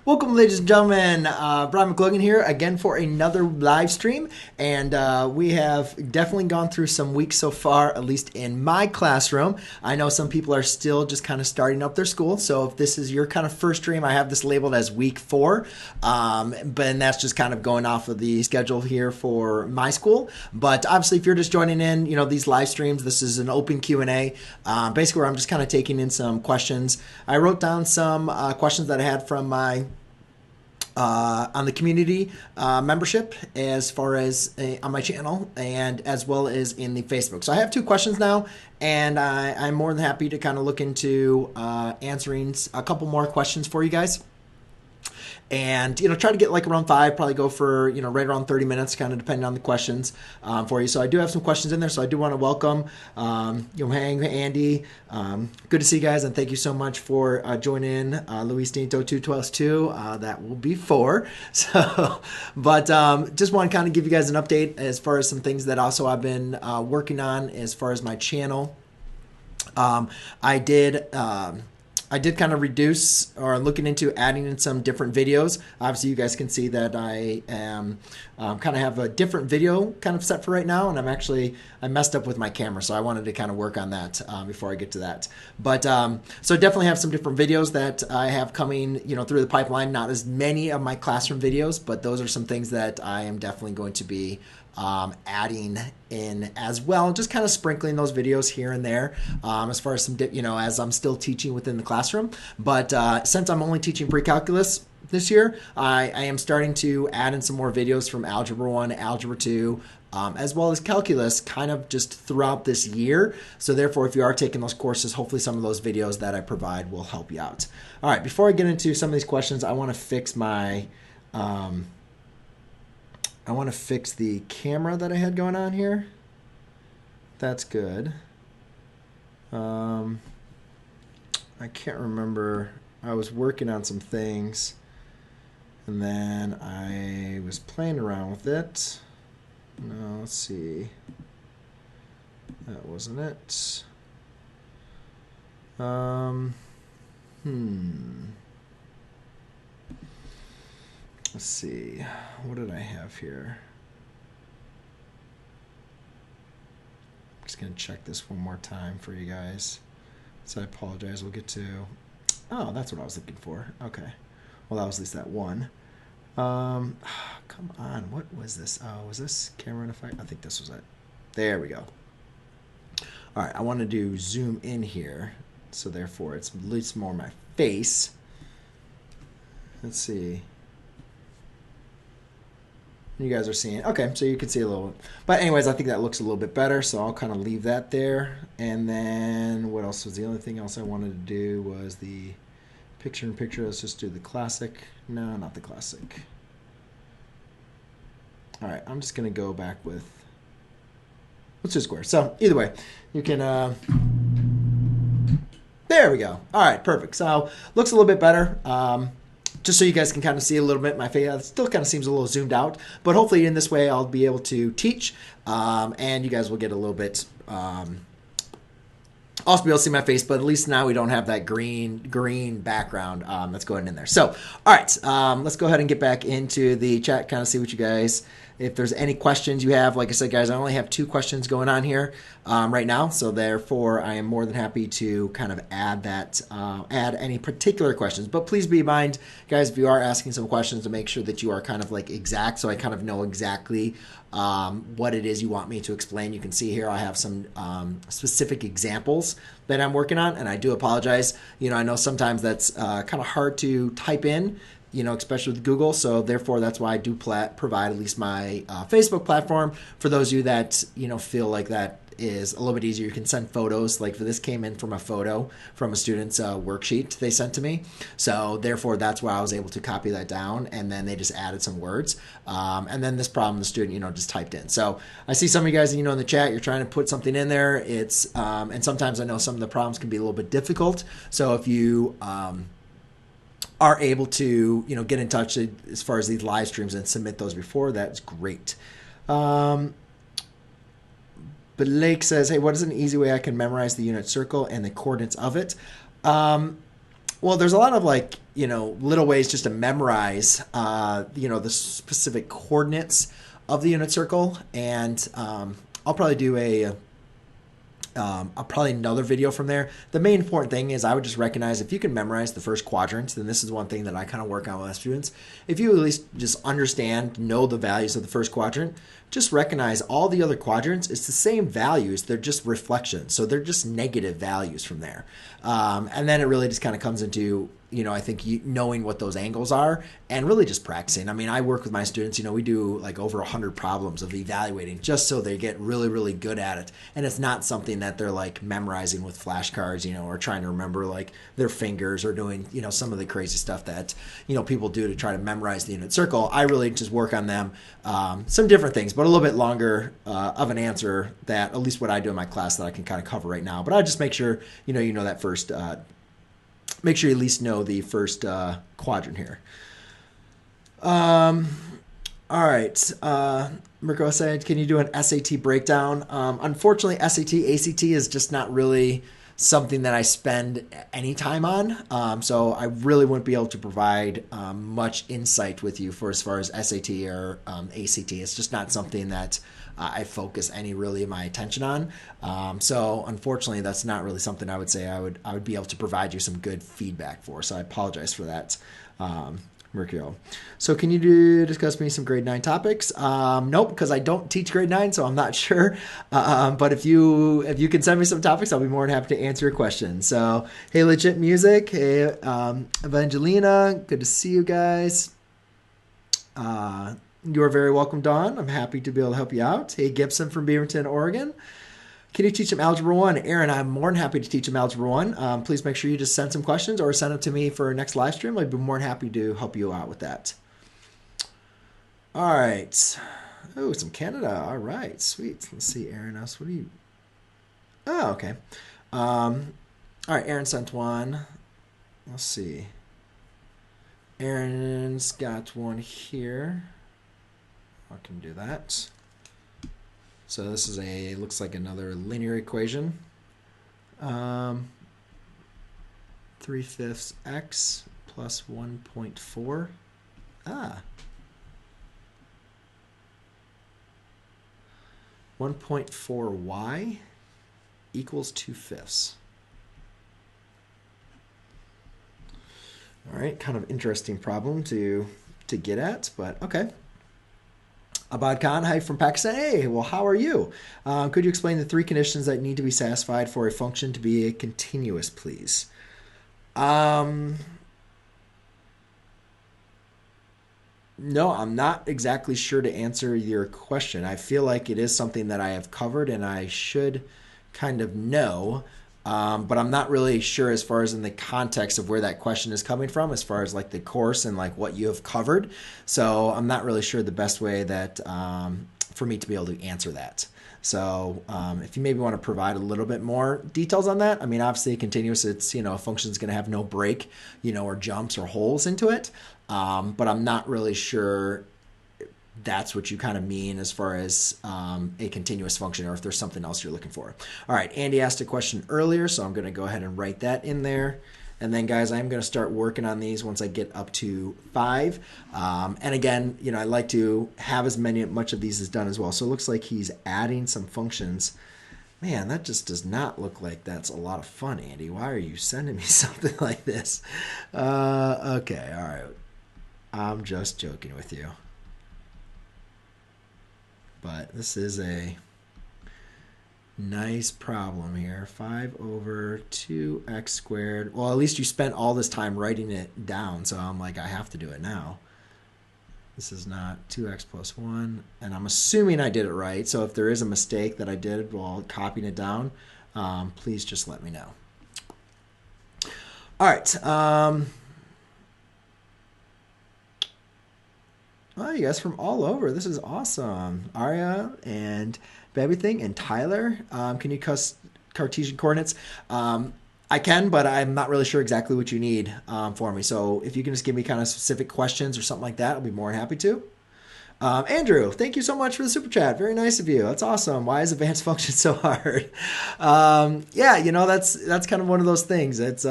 Welcome, ladies and gentlemen. Brian McLogan here again for another live stream. And we have definitely gone through some weeks so far, at least in my classroom. I know some people are still just kind of starting up their school. So if this is your kind of first stream, I have this labeled as week 4. But that's just kind of going off of the schedule here for my school. But obviously, if you're just joining in, these live streams, this is an open Q&A. Basically, where I'm just kind of taking in some questions. I wrote down some questions that I had from my on the community membership, as far as on my channel, and as well as in the Facebook. So I have 2 questions now, and I'm more than happy to kind of look into answering a couple more questions for you guys. And try to get like around 5, probably go for right around 30 minutes, kind of depending on the questions for you. So I do have some questions in there, so I do want to welcome Hang, Andy, good to see you guys, and thank you so much for joining in. Luis Dinto 212 that will be 4. So but just want to kind of give you guys an update as far as some things that also I've been working on as far as my channel. I did kind of reduce, or looking into adding in some different videos. Obviously, you guys can see that I am kind of have a different video kind of set for right now, and I messed up with my camera, so I wanted to kind of work on that before I get to that. But so definitely have some different videos that I have coming, through the pipeline. Not as many of my classroom videos, but those are some things that I am definitely going to be adding in as well, just kind of sprinkling those videos here and there, as far as some, as I'm still teaching within the classroom. But since I'm only teaching pre-calculus this year, I am starting to add in some more videos from Algebra 1, Algebra 2, as well as calculus, kind of just throughout this year. So therefore, if you are taking those courses, hopefully some of those videos that I provide will help you out. All right, before I get into some of these questions, I want to fix my the camera that I had going on here. That's good. I can't remember. I was working on some things, and then I was playing around with it. No, let's see. That wasn't it. Let's see, what did I have here? I'm just going to check this one more time for you guys. So I apologize. We'll get to... Oh, that's what I was looking for. Okay. Well, that was at least that one. Come on. What was this? Oh, was this camera in effect? I think this was it. There we go. All right. I wanted to zoom in here. So therefore, it's at least more my face. Let's see. You guys are seeing, okay, so you can see a little, but anyways, I think that looks a little bit better, so I'll kind of leave that there. And then what else was the only thing else I wanted to do was the picture-in-picture. Let's just do the classic. No, not the classic. All right, I'm just going to go back with, let's do square. So either way, you can, there we go. All right, perfect. So looks a little bit better. Just so you guys can kind of see a little bit my face. It still kind of seems a little zoomed out, but hopefully in this way I'll be able to teach, and you guys will get a little bit, also be able to see my face, but at least now we don't have that green background that's going in there. So, all right, let's go ahead and get back into the chat, kind of see what you guys, if there's any questions you have. Like I said, guys, I only have 2 questions going on here right now, so therefore I am more than happy to kind of add any particular questions. But please be in mind, guys, if you are asking some questions, to make sure that you are kind of like exact, so I kind of know exactly what it is you want me to explain. You can see here I have some specific examples that I'm working on, and I do apologize. I know sometimes that's kind of hard to type in, especially with Google. So therefore, that's why I do provide at least my Facebook platform for those of you that, feel like that is a little bit easier. You can send photos. Like for this came in from a photo from a student's worksheet they sent to me. So therefore, that's why I was able to copy that down, and then they just added some words. And then this problem, the student, just typed in. So I see some of you guys, in the chat, you're trying to put something in there. It's and sometimes I know some of the problems can be a little bit difficult. So if you are able to, get in touch as far as these live streams and submit those before, that's great. But Lake says, hey, what is an easy way I can memorize the unit circle and the coordinates of it? Well, there's a lot of like, little ways just to memorize, the specific coordinates of the unit circle. And I'll probably do probably another video from there. The main important thing is I would just recognize if you can memorize the first quadrant, then this is one thing that I kind of work on with my students. If you at least just know the values of the first quadrant, just recognize all the other quadrants, it's the same values, they're just reflections. So they're just negative values from there. And then it really just kind of comes into, I think knowing what those angles are and really just practicing. I mean, I work with my students, we do like over 100 problems of evaluating just so they get really, really good at it. And it's not something that they're like memorizing with flashcards, or trying to remember like their fingers or doing, some of the crazy stuff that, people do to try to memorize the unit circle. I really just work on them, some different things, but a little bit longer of an answer that at least what I do in my class that I can kind of cover right now. But I just make sure, you know that first make sure you at least know the first quadrant here. All right. Mirko said, can you do an SAT breakdown? Unfortunately, SAT, ACT is just not really something that I spend any time on. So I really wouldn't be able to provide much insight with you for as far as SAT or ACT. It's just not something that I focus any really of my attention on. So unfortunately, that's not really something I would say I would be able to provide you some good feedback for. So I apologize for that, Mercurio. So can you discuss me some grade 9 topics? Nope, because I don't teach grade 9, so I'm not sure. But if you can send me some topics, I'll be more than happy to answer your questions. So hey, Legit Music. Hey, Evangelina. Good to see you guys. You are very welcome, Dawn. I'm happy to be able to help you out. Hey, Gibson from Beaverton, Oregon. Can you teach them Algebra 1? Aaron, I'm more than happy to teach them Algebra 1. Please make sure you just send some questions or send them to me for our next live stream. I'd be more than happy to help you out with that. All right. Oh, some Canada. All right. Sweet. Let's see, Aaron. What do you... Oh, okay. All right. Aaron sent one. Let's see. Aaron's got one here. I can do that. So this is looks like another linear equation. 3/5 x plus 1.4. 1.4y equals 2/5. All right, kind of interesting problem to get at, but okay. Abad Khan, hi from Pakistan. Hey, well, how are you? Could you explain the 3 conditions that need to be satisfied for a function to be a continuous, please? No, I'm not exactly sure to answer your question. I feel like it is something that I have covered and I should kind of know. But I'm not really sure as far as in the context of where that question is coming from, as far as like the course and like what you have covered. So I'm not really sure the best way that for me to be able to answer that. So if you maybe want to provide a little bit more details on that, I mean, obviously continuous, it's, a function is going to have no break, or jumps or holes into it. But I'm not really sure that's what you kind of mean as far as a continuous function, or if there's something else you're looking for. All right, Andy asked a question earlier, so I'm going to go ahead and write that in there. And then, guys, I'm going to start working on these once I get up to 5. And again, I like to have much of these as done as well. So it looks like he's adding some functions. Man, that just does not look like that's a lot of fun, Andy. Why are you sending me something like this? Okay, all right. I'm just joking with you. But this is a nice problem here. 5 over 2x squared. Well, at least you spent all this time writing it down, so I'm like, I have to do it now. This is not 2x plus 1, and I'm assuming I did it right. So if there is a mistake that I did while copying it down, please just let me know. All right. Oh, you guys from all over. This is awesome. Arya and Baby Thing and Tyler. Can you cuss Cartesian coordinates? I can, but I'm not really sure exactly what you need for me. So if you can just give me kind of specific questions or something like that, I'll be more than happy to. Andrew, thank you so much for the super chat. Very nice of you. That's awesome. Why is advanced function so hard? Yeah, that's kind of one of those things. It's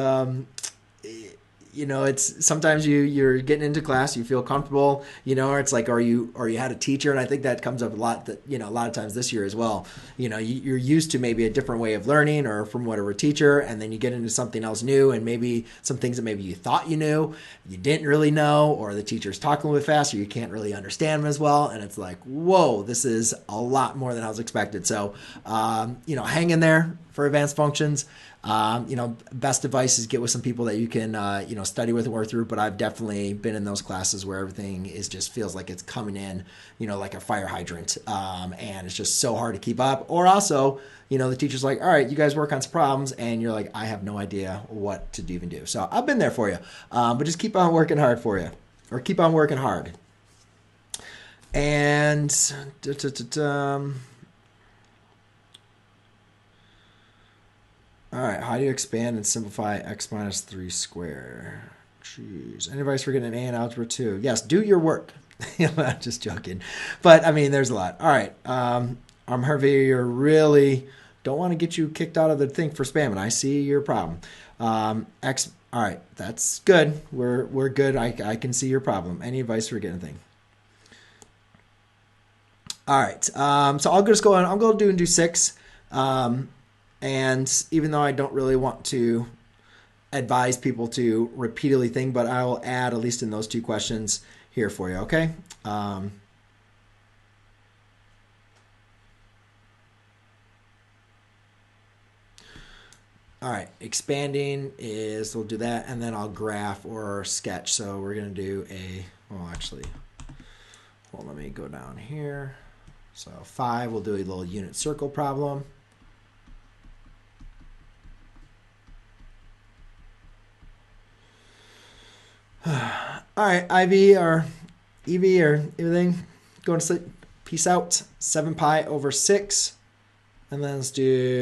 it's sometimes you're getting into class, you feel comfortable, or it's like, or you had a teacher, and I think that comes up a lot, that a lot of times this year as well. You're used to maybe a different way of learning or from whatever teacher, and then you get into something else new, and maybe some things that maybe you thought you knew, you didn't really know, or the teacher's talking a little bit fast, or you can't really understand them as well, and it's like, whoa, this is a lot more than I was expected. So hang in there for advanced functions. Best advice is get with some people that you can, study with and work through. But I've definitely been in those classes where everything is just feels like it's coming in, like a fire hydrant. And it's just so hard to keep up. Or also, the teacher's like, all right, you guys work on some problems. And you're like, I have no idea what to even do. So I've been there for you. But just keep on working hard for you, or keep on working hard. And all right, how do you expand and simplify x minus 3 squared? Jeez. Any advice for getting an A in Algebra 2? Yes, do your work. I'm just joking. But, I mean, there's a lot. All right. I'm Harvey. You really don't want to get you kicked out of the thing for spamming. I see your problem. All right, that's good. We're good. I can see your problem. Any advice for getting a thing? All right. So I'll just go on. I'll go do 6. And even though I don't really want to advise people to repeatedly think, but I will add, at least in those 2 questions here for you, okay? All right, expanding is, we'll do that, and then I'll graph or sketch. So we're going to do let me go down here. So 5, we'll do a little unit circle problem. All right, IV or EV or everything, going to sleep. Peace out. 7 pi over 6. And then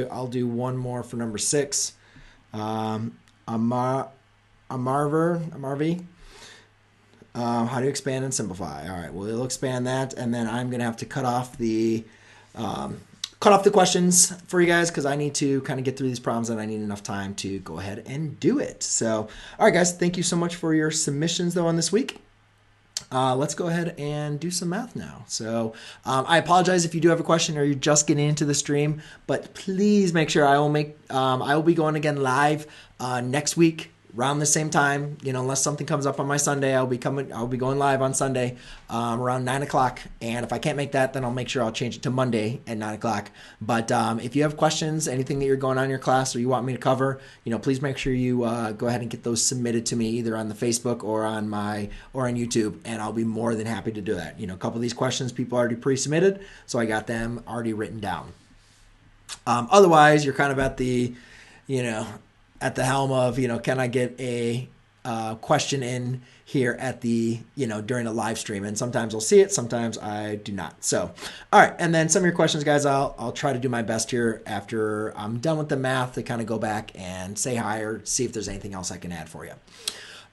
I'll do one more for number 6. Amarvi. How do you expand and simplify? All right, we'll expand that, and then I'm going to have to cut off the questions for you guys, because I need to kind of get through these problems, and I need enough time to go ahead and do it. So, all right, guys, thank you so much for your submissions, though, on this week. Let's go ahead and do some math now. So I apologize if you do have a question or you're just getting into the stream, but please make sure I will be going again live next week around the same time. Unless something comes up on my Sunday, I'll be going live on Sunday around 9 o'clock. And if I can't make that, then I'll make sure I'll change it to Monday at 9 o'clock. But if you have questions, anything that you're going on in your class or you want me to cover, please make sure you go ahead and get those submitted to me either on the Facebook or on YouTube, and I'll be more than happy to do that. A couple of these questions people already pre-submitted, so I got them already written down. Otherwise, you're kind of at the helm of, can I get a question in here at the, during a live stream? And sometimes I'll see it, sometimes I do not. So, all right. And then some of your questions, guys, I'll try to do my best here after I'm done with the math to kind of go back and say hi or see if there's anything else I can add for you.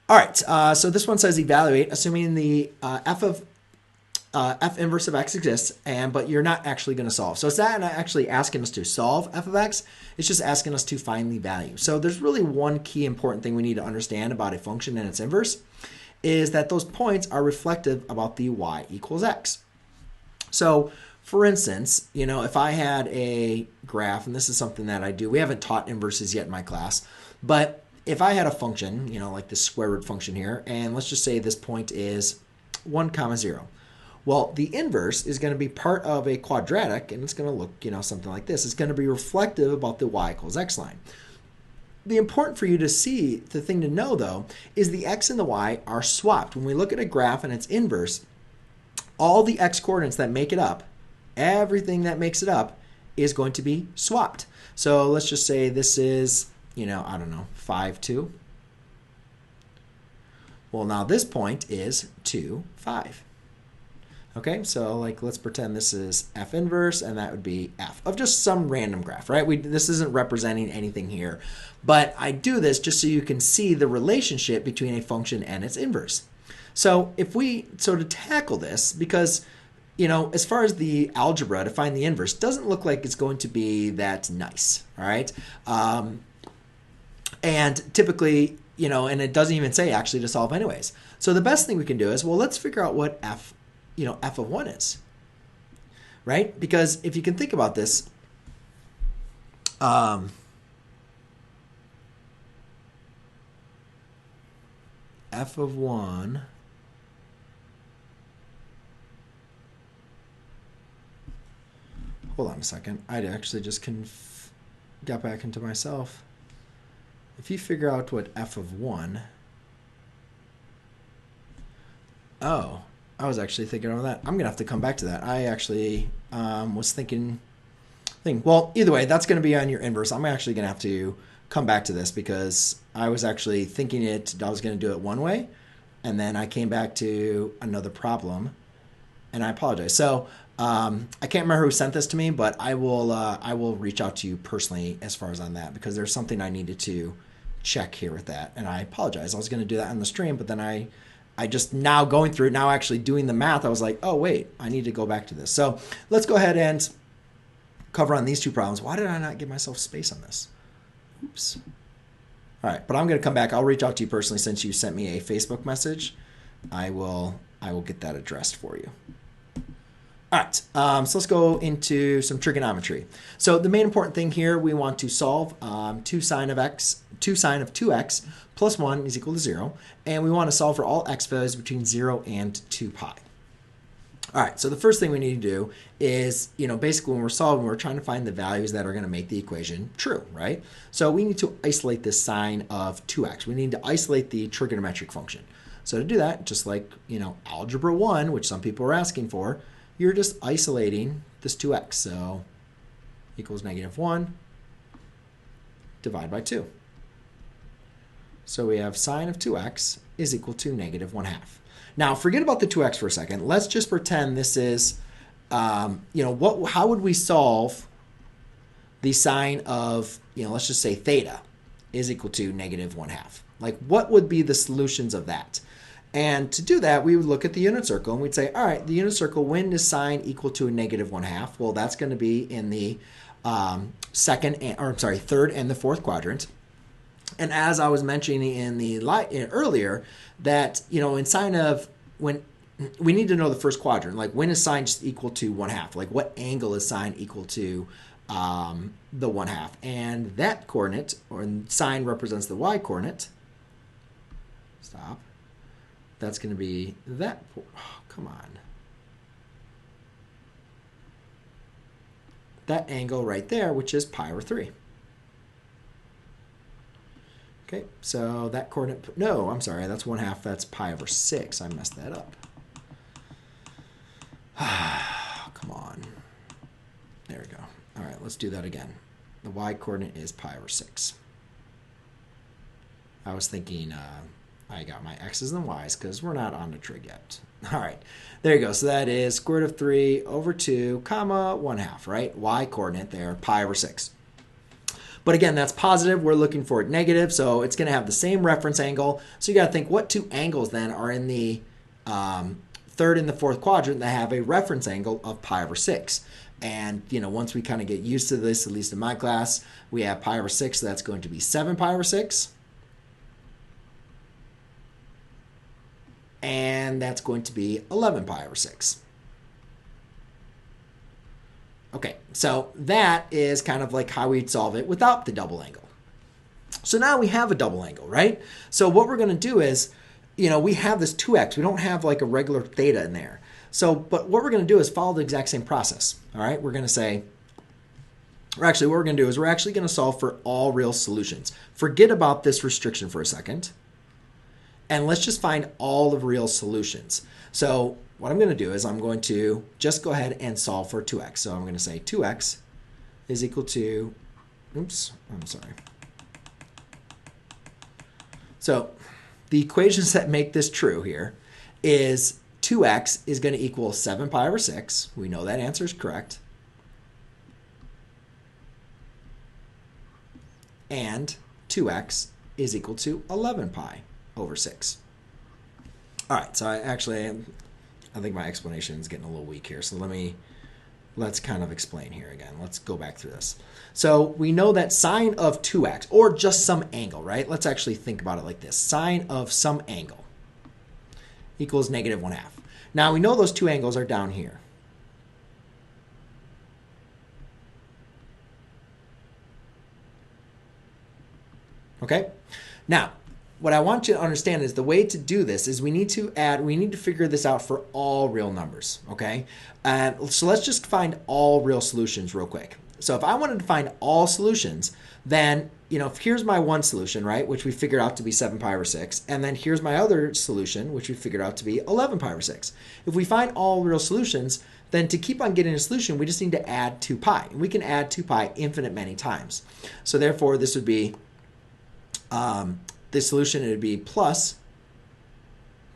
All right. So this one says evaluate, assuming the f inverse of x exists, but you're not actually going to solve. So it's not actually asking us to solve f of x. It's just asking us to find the value. So there's really one key important thing we need to understand about a function and its inverse is that those points are reflective about the y equals x. So for instance, if I had a graph, and this is something that I do, we haven't taught inverses yet in my class, but if I had a function, like this square root function here, and let's just say this point is 1, 0. Well, the inverse is going to be part of a quadratic, and it's going to look, something like this. It's going to be reflective about the y equals x line. The important for you to see, the thing to know, though, is the x and the y are swapped. When we look at a graph and its inverse, all the x coordinates that make it up, everything that makes it up, is going to be swapped. So let's just say this is, 5, 2. Well, now this point is 2, 5. Okay, so let's pretend this is f inverse, and that would be f of just some random graph, right? This isn't representing anything here, but I do this just so you can see the relationship between a function and its inverse. So to tackle this, because as far as the algebra to find the inverse, doesn't look like it's going to be that nice, all right? And typically, and it doesn't even say actually to solve anyways. So the best thing we can do is, well, let's figure out what f of 1 is, right? Because if you can think about this, f of 1 hold on a second. I actually just got back into myself. If you figure out what f of 1, oh, I was actually thinking of that. I'm going to have to come back to that. I actually was thinking, well, either way, that's going to be on your inverse. I'm actually going to have to come back to this because I was actually thinking I was going to do it one way, and then I came back to another problem, and I apologize. So I can't remember who sent this to me, but I will reach out to you personally as far as on that, because there's something I needed to check here with that, and I apologize. I was going to do that on the stream, but then I just now going through it, now actually doing the math, I was like, oh wait, I need to go back to this. So let's go ahead and cover on these two problems. Why did I not give myself space on this? Oops. All right, but I'm going to come back. I'll reach out to you personally since you sent me a Facebook message. I will get that addressed for you. All right, so let's go into some trigonometry. So the main important thing here, we want to solve 2 sine of 2x plus 1 is equal to 0. And we want to solve for all x values between 0 and 2 pi. All right, so the first thing we need to do is, basically when we're solving, we're trying to find the values that are going to make the equation true, right? So we need to isolate this sine of 2x. We need to isolate the trigonometric function. So to do that, just like, algebra 1, which some people are asking for, you're just isolating this 2x. So equals -1 divided by 2. So we have sine of 2x is equal to -1/2. Now, forget about the 2x for a second. Let's just pretend this is, how would we solve the sine of, let's just say theta is equal to -1/2. Like, what would be the solutions of that? And to do that, we would look at the unit circle and we'd say, all right, the unit circle, when is sine equal to a -1/2? Well, that's going to be in the third and the fourth quadrant. And as I was mentioning earlier, that, in sine of, when we need to know the first quadrant, like when is sine just equal to 1/2? Like what angle is sine equal to the 1/2? And that coordinate, or sine represents the y coordinate. Stop. That's going to be that. Oh, come on. That angle right there, which is pi over 3. Okay, so that coordinate, no, I'm sorry, that's 1/2, that's pi over 6. I messed that up. Come on. There we go. All right, let's do that again. The y coordinate is pi over 6. I was thinking I got my x's and y's because we're not on the trig yet. All right, there you go. So that is square root of 3 over 2, comma, 1/2, right? Y coordinate there, pi over 6. But again, that's positive. We're looking for it negative, so it's going to have the same reference angle. So you got to think, what two angles then are in the third and the fourth quadrant that have a reference angle of pi over 6? And, once we kind of get used to this, at least in my class, we have pi over 6, so that's going to be 7 pi over 6. And that's going to be 11 pi over 6. Okay, so that is kind of like how we'd solve it without the double angle. So now we have a double angle, right? So what we're going to do is, we have this 2x. We don't have like a regular theta in there. So, but what we're going to do is follow the exact same process, all right? We're going to say, or actually what we're going to do is we're actually going to solve for all real solutions. Forget about this restriction for a second. And let's just find all the real solutions. So what I'm going to do is I'm going to just go ahead and solve for 2x. So I'm going to say 2x is equal to, oops, I'm sorry. So the equations that make this true here is 2x is going to equal 7 pi over 6. We know that answer is correct. And 2x is equal to 11 pi over 6. All right, so I think my explanation is getting a little weak here. So let me let's kind of explain here again. Let's go back through this. So we know that sine of 2x, or just some angle, right? Let's actually think about it like this. Sine of some angle equals negative 1/2. Now we know those two angles are down here. Okay? Now, what I want you to understand is the way to do this is we need to figure this out for all real numbers, okay? So let's just find all real solutions real quick. So if I wanted to find all solutions, then, here's my one solution, right, which we figured out to be 7 pi over 6, and then here's my other solution, which we figured out to be 11 pi over 6. If we find all real solutions, then to keep on getting a solution, we just need to add 2 pi. And we can add 2 pi infinite many times. So therefore, this would be the solution, it would be plus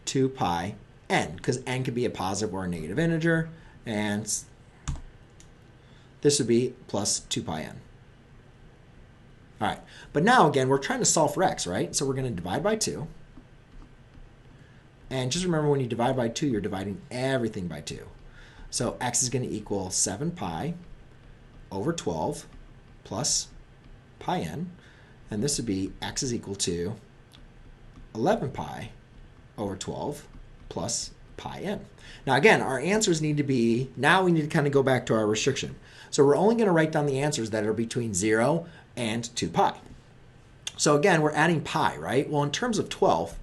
2 pi n, because n could be a positive or a negative integer, and this would be plus 2 pi n. All right, but now again, we're trying to solve for x, right? So we're going to divide by 2. And just remember, when you divide by 2, you're dividing everything by 2. So x is going to equal 7 pi over 12 plus pi n. And this would be x is equal to 11 pi over 12 plus pi n. Now again, our answers need to be, now we need to kind of go back to our restriction. So we're only going to write down the answers that are between 0 and 2 pi. So again, we're adding pi, right? Well, in terms of 12,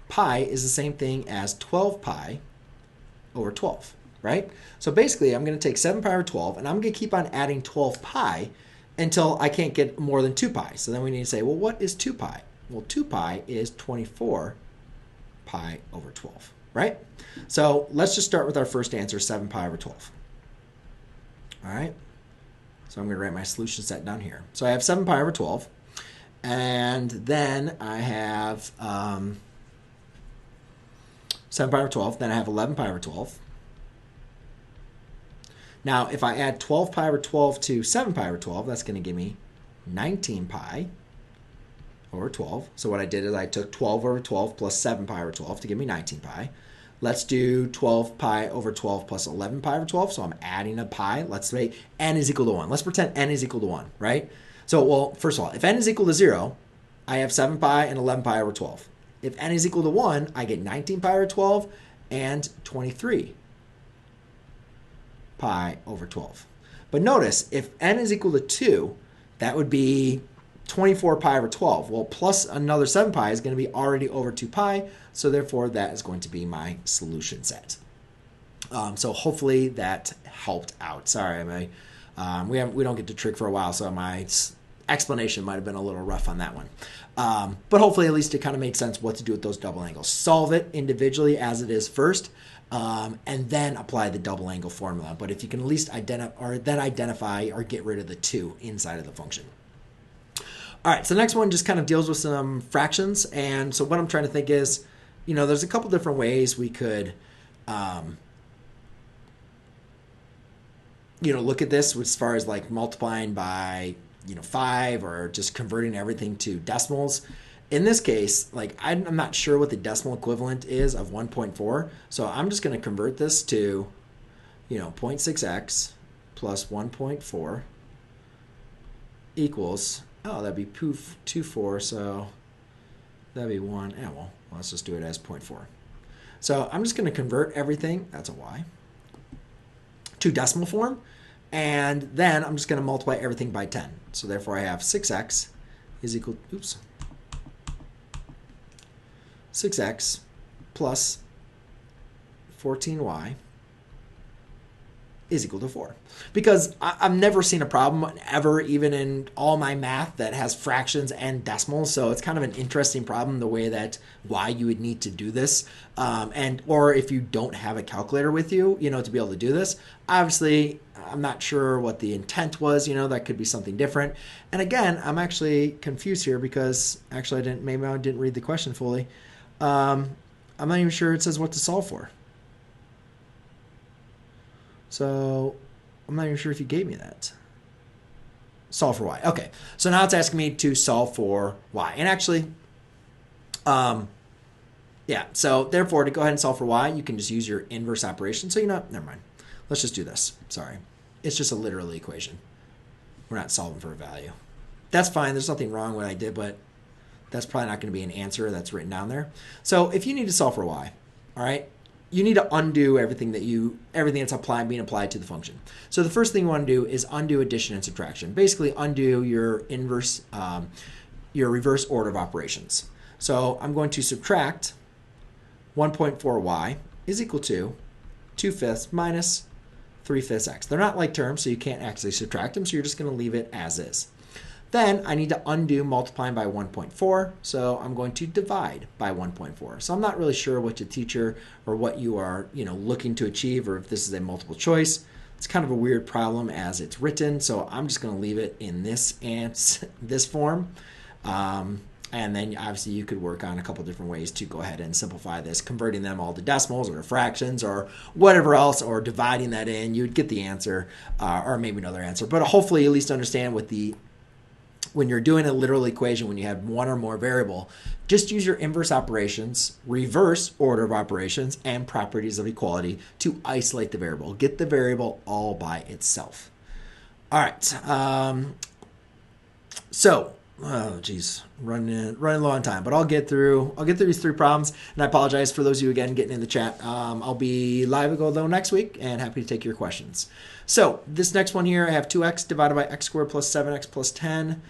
pi is the same thing as 12 pi over 12, right? So basically, I'm going to take 7 pi over 12, and I'm going to keep on adding 12 pi until I can't get more than 2 pi. So then we need to say, well, what is 2 pi? Well, 2 pi is 24 pi over 12, right? So let's just start with our first answer, 7 pi over 12. All right? So I'm going to write my solution set down here. So I have 7 pi over 12. And then I have 7 pi over 12. Then I have 11 pi over 12. Now, if I add 12 pi over 12 to 7 pi over 12, that's going to give me 19 pi over 12. So what I did is I took 12 over 12 plus 7 pi over 12 to give me 19 pi. Let's do 12 pi over 12 plus 11 pi over 12. So I'm adding a pi. Let's say n is equal to 1. Let's pretend n is equal to 1, right? So, well, first of all, if n is equal to 0, I have 7 pi and 11 pi over 12. If n is equal to 1, I get 19 pi over 12 and 23 pi over 12. But notice, if n is equal to 2, that would be 24 pi over 12. Well, plus another 7 pi is going to be already over 2 pi, so therefore that is going to be my solution set. So hopefully that helped out. Sorry, we don't get to trig for a while, so my explanation might have been a little rough on that one. But hopefully at least it kind of made sense what to do with those double angles. Solve it individually as it is first, and then apply the double angle formula. But if you can at least identify or get rid of the 2 inside of the function. All right, so the next one just kind of deals with some fractions. And so what I'm trying to think is, there's a couple different ways we could, look at this as far as like multiplying by, 5 or just converting everything to decimals. In this case, like I'm not sure what the decimal equivalent is of 1.4. So I'm just going to convert this to, 0.6x plus 1.4 equals, that'd be 2.4, so that'd be 1. Yeah, well, let's just do it as 0.4. So I'm just going to convert everything, that's a y, to decimal form, and then I'm just going to multiply everything by 10. So therefore I have 6x is equal, 6x plus 14y is equal to 4. Because I've never seen a problem ever, even in all my math, that has fractions and decimals. So it's kind of an interesting problem, the way that why you would need to do this. Or if you don't have a calculator with you, to be able to do this. Obviously, I'm not sure what the intent was, that could be something different. And again, I'm actually confused here because actually maybe I didn't read the question fully. I'm not even sure it says what to solve for. So I'm not even sure if you gave me that. Solve for y. Okay, so now it's asking me to solve for y. And actually, yeah, so therefore to go ahead and solve for y, you can just use your inverse operation. So never mind. Let's just do this. Sorry. It's just a literal equation. We're not solving for a value. That's fine. There's nothing wrong with what I did, but that's probably not going to be an answer that's written down there. So if you need to solve for y, all right, you need to undo everything that's being applied to the function. So the first thing you want to do is undo addition and subtraction. Basically, undo your your reverse order of operations. So I'm going to subtract 1.4y is equal to 2/5 minus 3/5 x. They're not like terms, so you can't actually subtract them, so you're just going to leave it as is. Then I need to undo multiplying by 1.4, so I'm going to divide by 1.4. So I'm not really sure what your teacher or what you are looking to achieve, or if this is a multiple choice. It's kind of a weird problem as it's written, so I'm just going to leave it in this form. And then obviously you could work on a couple different ways to go ahead and simplify this, converting them all to decimals or fractions or whatever else, or dividing that in. You'd get the answer, or maybe another answer. But hopefully you at least understand when you're doing a literal equation, when you have one or more variable, just use your inverse operations, reverse order of operations, and properties of equality to isolate the variable. Get the variable all by itself. All right. Oh geez, running low on time, but I'll get through these 3 problems, and I apologize for those of you again getting in the chat. I'll be live though next week, and happy to take your questions. So this next one here, I have 2x divided by x squared plus 7x plus 10.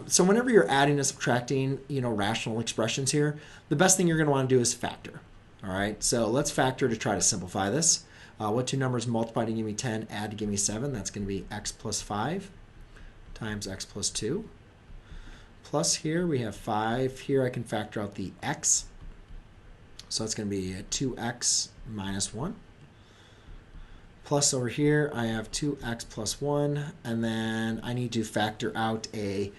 So whenever you're adding and subtracting, rational expressions here, the best thing you're going to want to do is factor. All right, so let's factor to try to simplify this. What 2 numbers multiply to give me 10, add to give me 7? That's going to be x plus 5 times x plus 2. Plus here we have 5. Here I can factor out the x. So that's going to be 2x minus 1. Plus over here I have 2x plus 1. And then I need to factor out a,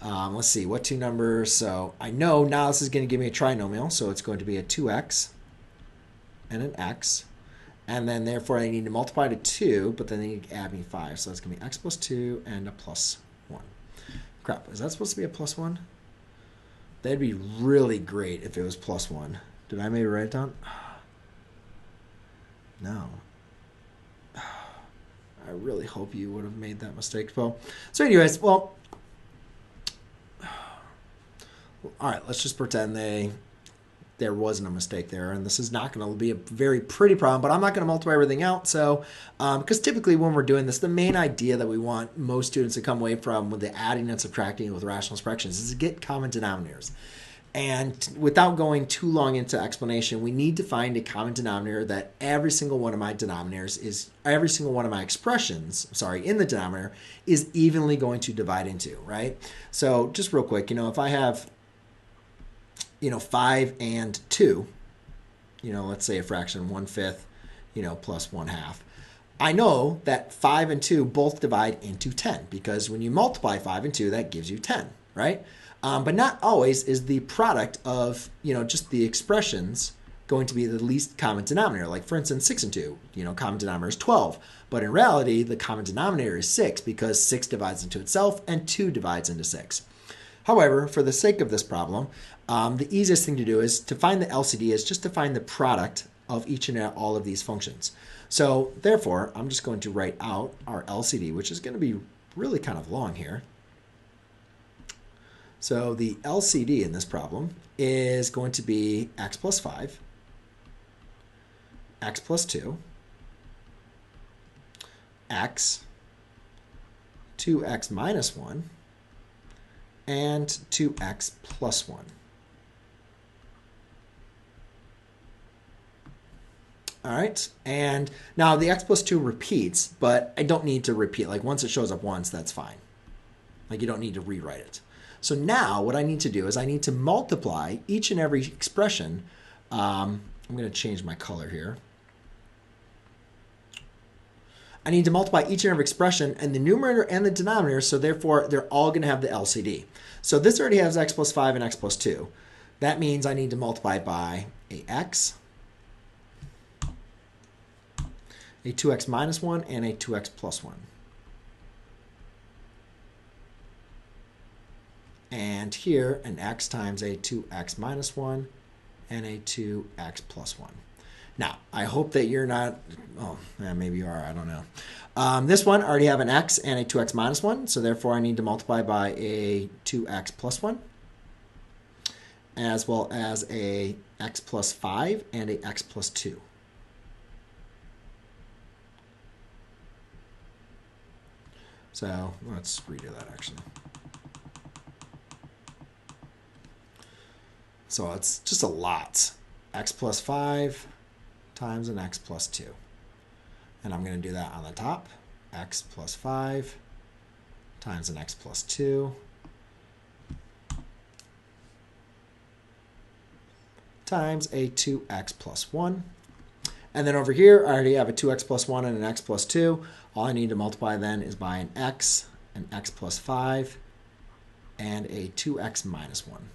let's see, what 2 numbers? So I know now this is going to give me a trinomial. So it's going to be a 2x and an x. And then therefore I need to multiply to 2, but then they need to add me 5. So it's going to be x plus 2 and a plus 1. Crap, is that supposed to be a plus 1? That'd be really great if it was plus 1. Did I maybe write it down? No. I really hope you would have made that mistake, Paul. So anyways, well, all right, let's just pretend there wasn't a mistake there, and this is not going to be a very pretty problem, but I'm not going to multiply everything out. So, because typically when we're doing this, the main idea that we want most students to come away from with the adding and subtracting with rational expressions is to get common denominators. And without going too long into explanation, we need to find a common denominator that every single one of my expressions, in the denominator is evenly going to divide into, right? So just real quick, if I have 5 and 2, let's say a fraction 1/5, plus 1/2. I know that 5 and 2 both divide into 10 because when you multiply 5 and 2, that gives you 10, right? But not always is the product of, just the expressions going to be the least common denominator. Like for instance, 6 and 2, common denominator is 12. But in reality, the common denominator is 6 because 6 divides into itself and 2 divides into 6. However, for the sake of this problem, the easiest thing to do is to find the LCD is just to find the product of each and all of these functions. So therefore, I'm just going to write out our LCD, which is going to be really kind of long here. So the LCD in this problem is going to be x plus 5, x plus 2, x, 2x minus 1, and 2x plus 1. All right, and now the x plus 2 repeats, but I don't need to repeat. Like once it shows up once, that's fine. Like you don't need to rewrite it. So now what I need to do is I need to multiply each and every expression. I'm going to change my color here. I need to multiply each and every expression and the numerator and the denominator, so therefore they're all going to have the LCD. So this already has x plus 5 and x plus 2. That means I need to multiply by a x, a 2x minus 1, and a 2x plus 1. And here an x times a 2x minus 1 and a 2x plus 1. Now, I hope that you're not, oh, yeah, maybe you are, I don't know. This one, I already have an x and a 2x minus 1, so therefore I need to multiply by a 2x plus 1, as well as a x plus 5 and a x plus 2. So let's redo that actually. So it's just a lot. X plus 5 times an x plus 2. And I'm going to do that on the top. X plus 5 times an x plus 2 times a 2x plus 1. And then over here, I already have a 2x plus 1 and an x plus 2. All I need to multiply then is by an x plus 5, and a 2x minus 1.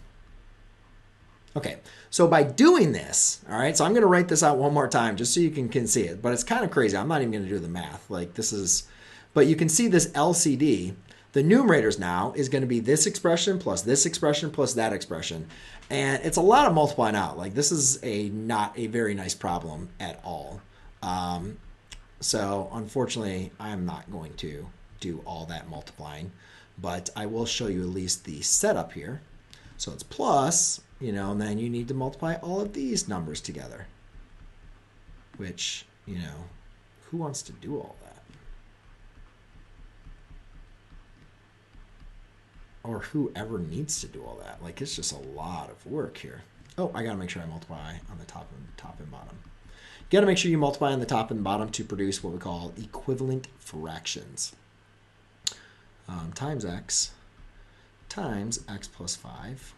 Okay, so by doing this, all right, so I'm going to write this out one more time just so you can see it. But it's kind of crazy. I'm not even going to do the math. Like this is, but you can see this LCD. The numerators now is going to be this expression plus that expression. And it's a lot of multiplying out. Like this is not a very nice problem at all. So unfortunately, I'm not going to do all that multiplying, but I will show you at least the setup here. So it's plus, and then you need to multiply all of these numbers together, which, who wants to do all that? Or whoever needs to do all that. Like, it's just a lot of work here. Oh, I got to make sure I multiply on the top and bottom. You got to make sure you multiply on the top and bottom to produce what we call equivalent fractions. Times x plus 5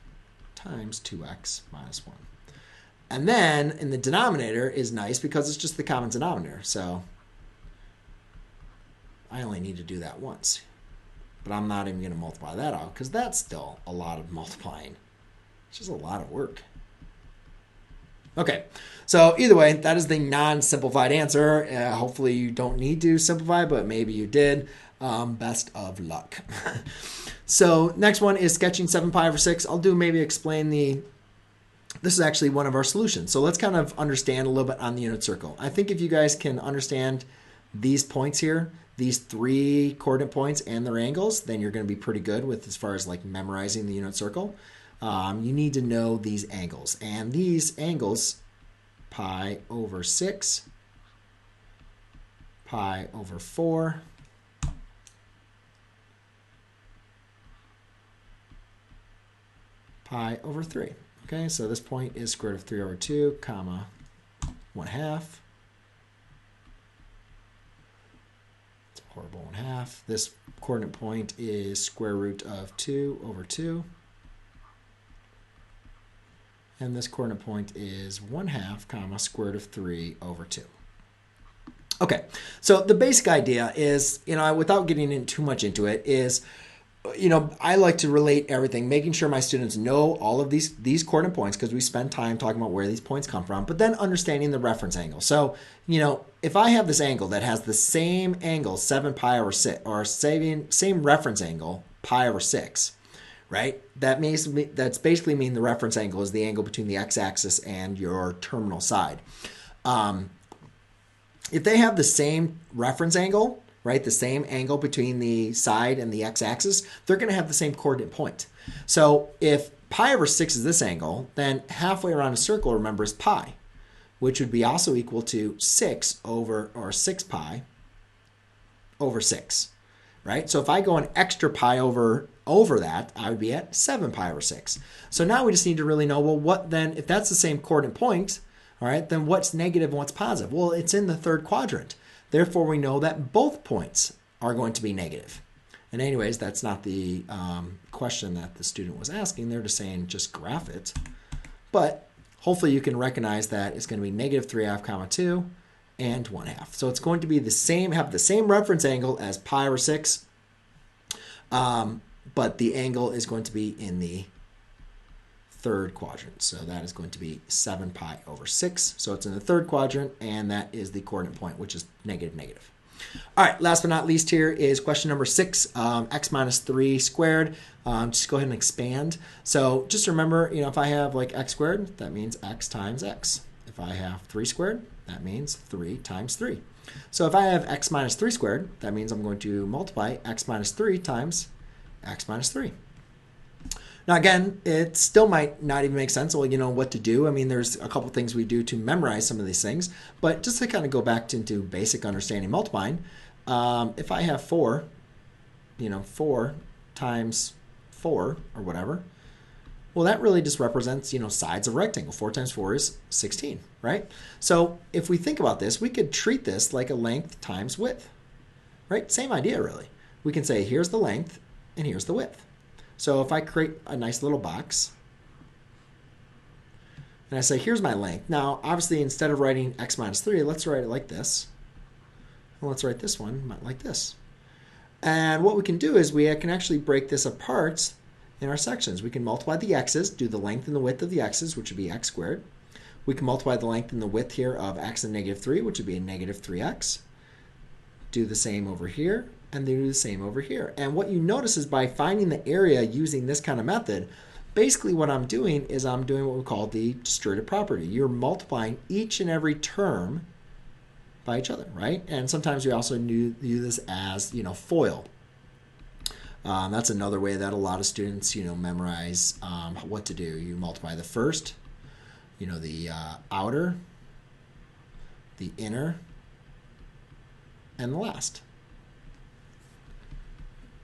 times 2x minus 1. And then in the denominator is nice because it's just the common denominator. So I only need to do that once. But I'm not even going to multiply that out because that's still a lot of multiplying. It's just a lot of work. Okay, so either way, that is the non-simplified answer. Hopefully you don't need to simplify, but maybe you did. Best of luck. So next one is sketching 7 pi over 6. I'll do maybe explain this is actually one of our solutions. So let's kind of understand a little bit on the unit circle. I think if you guys can understand these points here, these 3 coordinate points and their angles, then you're going to be pretty good with as far as like memorizing the unit circle. You need to know these angles. And these angles, pi over 6, pi over 4, pi over 3. Okay, so this point is square root of 3 over 2, comma, 1/2. It's a horrible 1/2. This coordinate point is square root of 2 over 2. And this coordinate point is 1/2, comma, square root of 3 over 2. Okay, so the basic idea is, without getting in too much into it, is, I like to relate everything, making sure my students know all of these coordinate points because we spend time talking about where these points come from, but then understanding the reference angle. So, if I have this angle that has the same angle, 7 pi over 6, or same reference angle, pi over 6, right? That's basically mean the reference angle is the angle between the x-axis and your terminal side. If they have the same reference angle, right, the same angle between the side and the x-axis, they're going to have the same coordinate point. So if pi over 6 is this angle, then halfway around a circle, remember, is pi, which would be also equal to 6 pi over 6, right? So if I go an extra pi over that, I would be at 7 pi over 6. So now we just need to really know, well, what then, if that's the same coordinate point, all right, then what's negative and what's positive? Well, it's in the third quadrant. Therefore, we know that both points are going to be negative. And anyways, that's not the question that the student was asking. They're just saying just graph it. But hopefully you can recognize that it's going to be negative 3/2, comma 2, and 1/2. So it's going to be have the same reference angle as pi over 6, but the angle is going to be in the third quadrant. So that is going to be 7 pi over 6. So it's in the third quadrant, and that is the coordinate point, which is negative, negative. All right, last but not least here is question number 6, x minus 3 squared. Just go ahead and expand. So just remember, if I have like x squared, that means x times x. If If I have 3 squared, that means 3 times 3. So if I have x minus 3 squared, that means I'm going to multiply x minus 3 times x minus 3. Now again, it still might not even make sense. Well, you know what to do. I mean, there's a couple things we do to memorize some of these things, but just to kind of go back into basic understanding multiplying, if I have 4, 4 times 4 or whatever, well, that really just represents, sides of a rectangle. 4 times 4 is 16, right? So if we think about this, we could treat this like a length times width, right? Same idea, really. We can say, here's the length and here's the width. So if I create a nice little box and I say, here's my length. Now, obviously, instead of writing x minus 3, let's write it like this. And let's write this one like this. And what we can do is we can actually break this apart in our sections. We can multiply the x's, do the length and the width of the x's, which would be x squared. We can multiply the length and the width here of x and negative 3, which would be a negative 3x. Do the same over here, and do the same over here. And what you notice is by finding the area using this kind of method, basically what I'm doing is I'm doing what we call the distributive property. You're multiplying each and every term by each other, right? And sometimes we also do this as, FOIL. That's another way that a lot of students, memorize what to do. You multiply the first, the outer, the inner, and the last.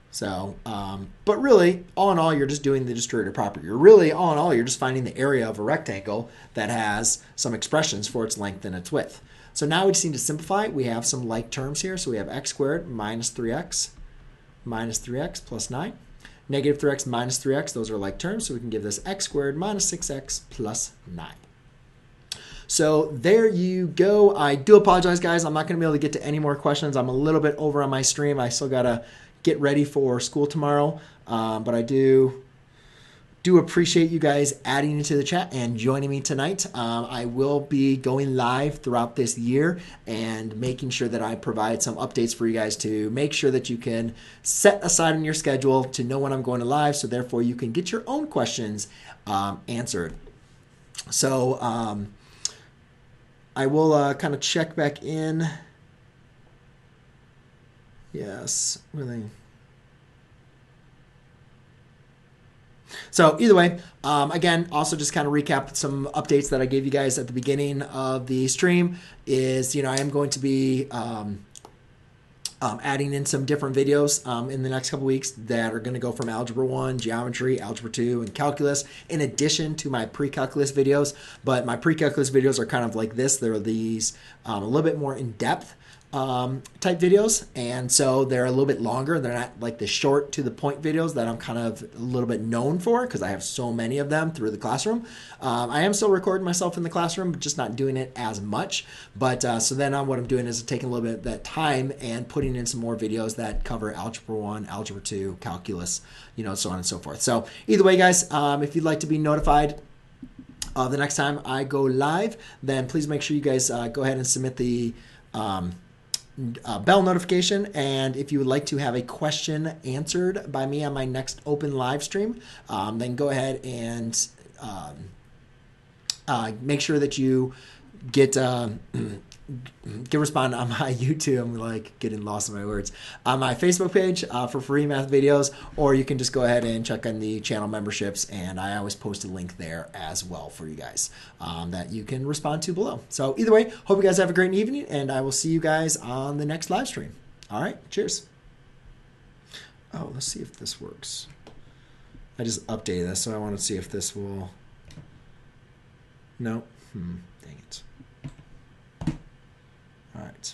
So, but really, all in all, you're just doing the distributive property. All in all, you're just finding the area of a rectangle that has some expressions for its length and its width. So now we just need to simplify. We have some like terms here. So we have x squared minus 3x plus 9. Negative 3x minus 3x, those are like terms. So we can give this x squared minus 6x plus 9. So there you go. I do apologize, guys. I'm not going to be able to get to any more questions. I'm a little bit over on my stream. I still got to get ready for school tomorrow. But I do appreciate you guys adding into the chat and joining me tonight. I will be going live throughout this year and making sure that I provide some updates for you guys to make sure that you can set aside in your schedule to know when I'm going to live, so therefore you can get your own questions answered. So I will kind of check back in. Yes, really. So either way, again, also just kind of recap some updates that I gave you guys at the beginning of the stream is, I am going to be adding in some different videos in the next couple weeks that are going to go from Algebra 1, Geometry, Algebra 2, and Calculus, in addition to my pre-calculus videos. But my pre-calculus videos are kind of like this. They're these a little bit more in-depth type videos, and so they're a little bit longer. They're not like the short to the point videos that I'm kind of a little bit known for because I have so many of them through the classroom. I am still recording myself in the classroom, but just not doing it as much. But so then what I'm doing is taking a little bit of that time and putting in some more videos that cover Algebra 1, Algebra 2, Calculus, so on and so forth. So either way, guys, if you'd like to be notified the next time I go live, then please make sure you guys go ahead and submit the bell notification, and if you would like to have a question answered by me on my next open live stream, then go ahead and make sure that you get respond on my YouTube. I'm like getting lost in my words. On my Facebook page for free math videos, or you can just go ahead and check on the channel memberships, and I always post a link there as well for you guys that you can respond to below. So either way, hope you guys have a great evening, and I will see you guys on the next live stream. All right, cheers. Oh, let's see if this works. I just updated this, so I want to see if this will. No. Dang it. All right.